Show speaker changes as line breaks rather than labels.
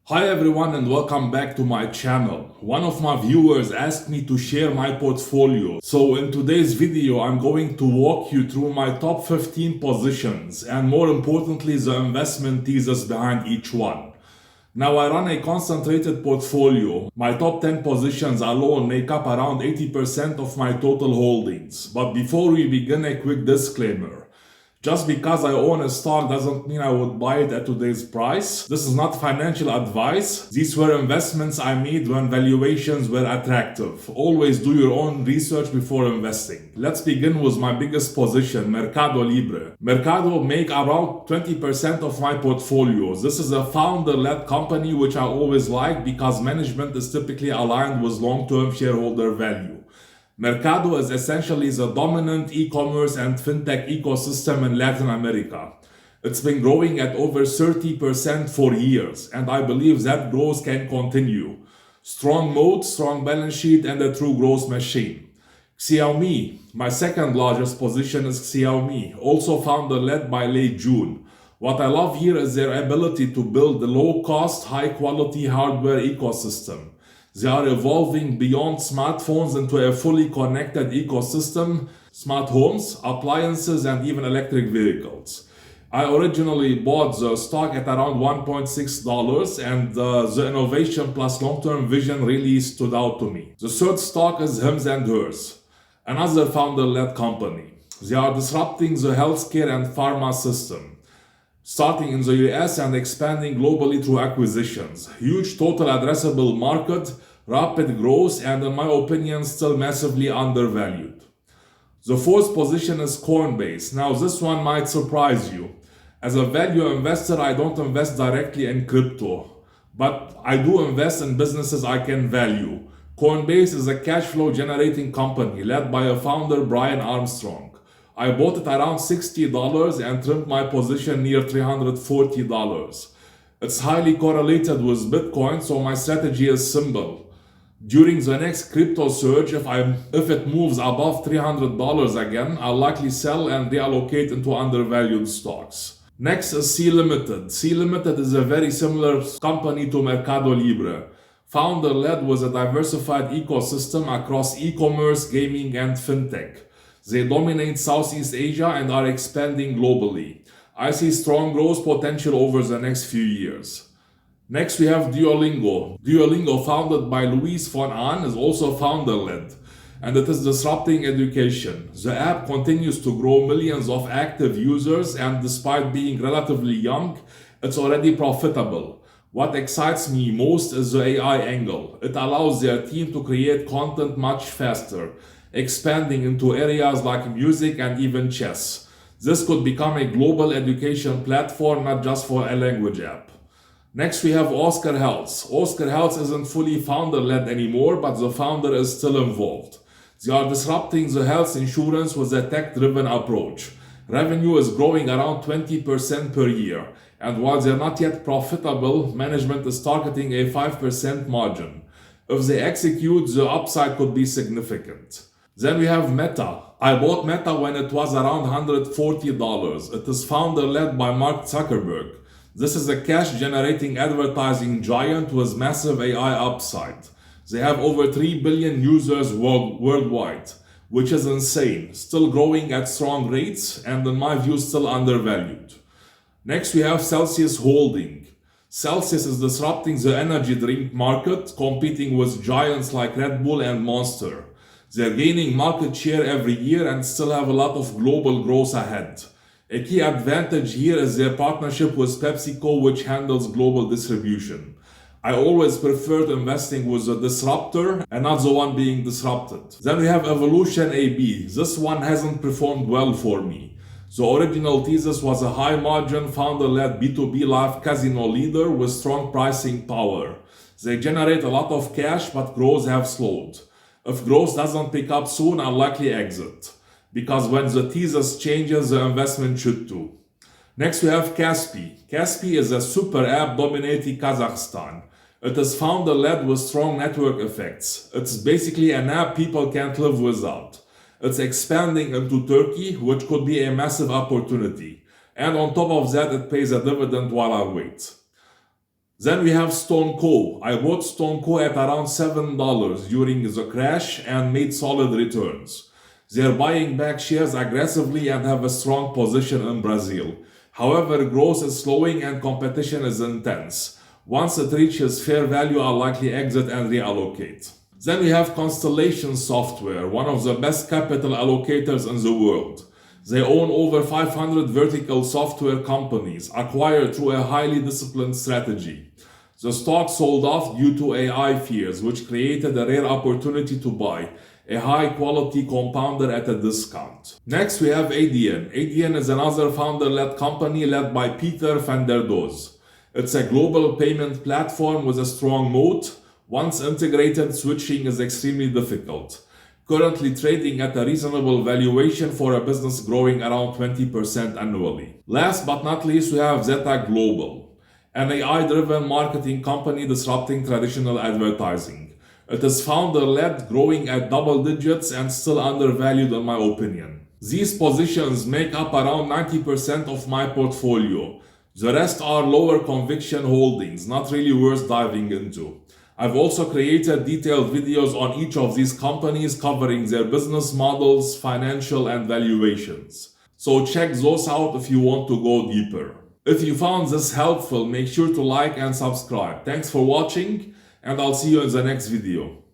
Hi everyone and welcome back to my channel. One of my viewers asked me to share my portfolio. So in today's video, I'm going to walk you through my top 15 positions and more importantly, the investment thesis behind each one. Now I run a concentrated portfolio. My top 10 positions alone make up around 80% of my total holdings. But before we begin, a quick disclaimer. Just because I own a stock doesn't mean I would buy it at today's price. This is not financial advice. These were investments I made when valuations were attractive. Always do your own research before investing. Let's begin with my biggest position, Mercado Libre. Mercado make around 20% of my portfolio. This is a founder-led company which I always like because management is typically aligned with long-term shareholder value. Mercado is essentially the dominant e-commerce and fintech ecosystem in Latin America. It's been growing at over 30% for years, and I believe that growth can continue. Strong moat, strong balance sheet, and a true growth machine. Xiaomi, my second largest position is Xiaomi, also founder-led by late Jun. What I love here is their ability to build a low-cost, high-quality hardware ecosystem. They are evolving beyond smartphones into a fully connected ecosystem, smart homes, appliances, and even electric vehicles. I originally bought the stock at around $1.6 and the innovation plus long-term vision really stood out to me. The third stock is Hims & Hers, another founder-led company. They are disrupting the healthcare and pharma system, starting in the US and expanding globally through acquisitions. Huge total addressable market, rapid growth, and in my opinion, still massively undervalued. The fourth position is Coinbase. Now this one might surprise you. As a value investor, I don't invest directly in crypto, but I do invest in businesses I can value. Coinbase is a cash flow generating company led by a founder, Brian Armstrong. I bought it around $60 and trimmed my position near $340. It's highly correlated with Bitcoin, so my strategy is simple. During the next crypto surge, if it moves above $300 again, I'll likely sell and reallocate into undervalued stocks. Next is Sea Limited. Sea Limited is a very similar company to Mercado Libre. Founder-led with a diversified ecosystem across e-commerce, gaming, and fintech. They dominate Southeast Asia and are expanding globally. I see strong growth potential over the next few years. Next we have Duolingo. Duolingo, founded by Luis von Ahn, is also founder-led, and it is disrupting education. The app continues to grow millions of active users, and despite being relatively young, it's already profitable. What excites me most is the AI angle. It allows their team to create content much faster, expanding into areas like music and even chess. This could become a global education platform, not just for a language app. Next we have Oscar Health. Oscar Health isn't fully founder-led anymore, but the founder is still involved. They are disrupting the health insurance with a tech-driven approach. Revenue is growing around 20% per year, and while they're not yet profitable, management is targeting a 5% margin. If they execute, the upside could be significant. Then we have Meta. I bought Meta when it was around $140. It is founder-led by Mark Zuckerberg. This is a cash-generating advertising giant with massive AI upside. They have over 3 billion users worldwide, which is insane, still growing at strong rates and in my view still undervalued. Next we have Celsius Holding. Celsius is disrupting the energy drink market, competing with giants like Red Bull and Monster. They're gaining market share every year and still have a lot of global growth ahead. A key advantage here is their partnership with PepsiCo, which handles global distribution. I always preferred investing with the disruptor and not the one being disrupted. Then we have Evolution AB. This one hasn't performed well for me. The original thesis was a high-margin, founder-led B2B live casino leader with strong pricing power. They generate a lot of cash, but growth have slowed. If growth doesn't pick up soon, I'll likely exit, because when the thesis changes, the investment should too. Next we have Kaspi. Kaspi is a super app dominating Kazakhstan. It is founder-led with strong network effects. It's basically an app people can't live without. It's expanding into Turkey, which could be a massive opportunity. And on top of that, it pays a dividend while I wait. Then we have StoneCo. I bought StoneCo at around $7 during the crash and made solid returns. They're buying back shares aggressively and have a strong position in Brazil. However, growth is slowing and competition is intense. Once it reaches fair value, I'll likely exit and reallocate. Then we have Constellation Software, one of the best capital allocators in the world. They own over 500 vertical software companies acquired through a highly disciplined strategy. The stock sold off due to AI fears, which created a rare opportunity to buy a high-quality compounder at a discount. Next, we have ADN. ADN is another founder-led company led by Peter van der Does. It's a global payment platform with a strong moat. Once integrated, switching is extremely difficult. Currently trading at a reasonable valuation for a business growing around 20% annually. Last but not least, we have Zeta Global, an AI-driven marketing company disrupting traditional advertising. It is founder-led, growing at double digits and still undervalued in my opinion. These positions make up around 90% of my portfolio. The rest are lower conviction holdings, not really worth diving into. I've also created detailed videos on each of these companies covering their business models, financial and valuations. So check those out if you want to go deeper. If you found this helpful, make sure to like and subscribe. Thanks for watching, and I'll see you in the next video.